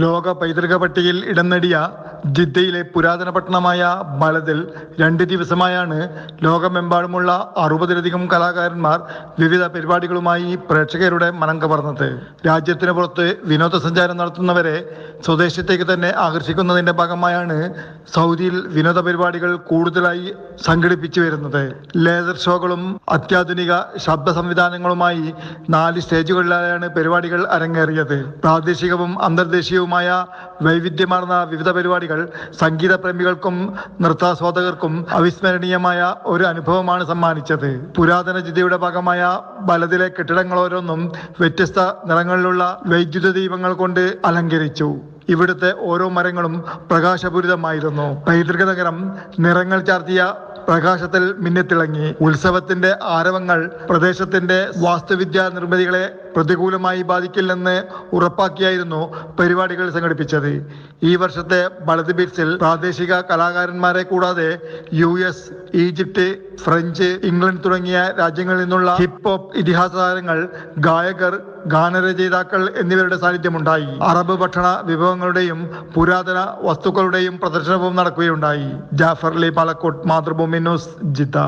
ലോക പൈതൃക പട്ടികയിൽ ഇടം നേടിയ ജിദ്ദയിലെ പുരാതന പട്ടണമായ ബലദിൽ 2 ദിവസമായാണ് ലോകമെമ്പാടുമുള്ള 60-ലധികം കലാകാരന്മാർ വിവിധ പരിപാടികളുമായി പ്രേക്ഷകരുടെ മനം കവർന്നത്. രാജ്യത്തിന് പുറത്ത് വിനോദസഞ്ചാരം നടത്തുന്നവരെ സ്വദേശത്തേക്ക് തന്നെ ആകർഷിക്കുന്നതിന്റെ ഭാഗമായാണ് സൗദിയിൽ വിനോദ പരിപാടികൾ കൂടുതലായി സംഘടിപ്പിച്ചു വരുന്നത്. ലേസർ ഷോകളും അത്യാധുനിക ശബ്ദ സംവിധാനങ്ങളുമായി 4 സ്റ്റേജുകളിലായാണ് പരിപാടികൾ അരങ്ങേറിയത്. പ്രാദേശികവും അന്തർദേശീയവുമായ വൈവിധ്യമാർന്ന വിവിധ പരിപാടികൾ സംഗീത പ്രേമികൾക്കും നൃത്താസ്വാദകർക്കും അവിസ്മരണീയമായ ഒരു അനുഭവമാണ് സമ്മാനിച്ചത്. പുരാതന ജിദ്ദയുടെ ഭാഗമായ ബലദിലെ കെട്ടിടങ്ങൾ ഓരോന്നും വ്യത്യസ്ത നിറങ്ങളിലുള്ള വൈദ്യുത ദീപങ്ങൾ കൊണ്ട് അലങ്കരിച്ചു. ഇവിടുത്തെ ഓരോ മരങ്ങളും പ്രകാശപൂരിതമായിരുന്നു. പൈതൃക നഗരം നിറങ്ങൾ ചാർത്തിയ പ്രകാശത്തിൽ മിന്നിത്തിളങ്ങി. ഉത്സവത്തിന്റെ ആരവങ്ങൾ പ്രദേശത്തിന്റെ വാസ്തുവിദ്യാ നിർമ്മിതികളെ പ്രതികൂലമായി ബാധിക്കില്ലെന്ന് ഉറപ്പാക്കിയായിരുന്നു പരിപാടികൾ സംഘടിപ്പിച്ചത്. ഈ വർഷത്തെ ബലദ് ബീറ്റ്സിൽ പ്രാദേശിക കലാകാരന്മാരെ കൂടാതെ US, ഈജിപ്ത്, ഫ്രഞ്ച്, ഇംഗ്ലണ്ട് തുടങ്ങിയ രാജ്യങ്ങളിൽ നിന്നുള്ള ഹിപ്പ് ഹോപ്പ് ഇതിഹാസ താരങ്ങൾ, ഗായകർ, ഗാനരചയിതാക്കൾ എന്നിവരുടെ സാന്നിധ്യമുണ്ടായി. അറബ് ഭക്ഷണ വിഭവങ്ങളുടെയും പുരാതന വസ്തുക്കളുടെയും പ്രദർശനവും നടക്കുകയുണ്ടായി. Jafar Ali Palakkot, Mathrubhumi news, Jeddah.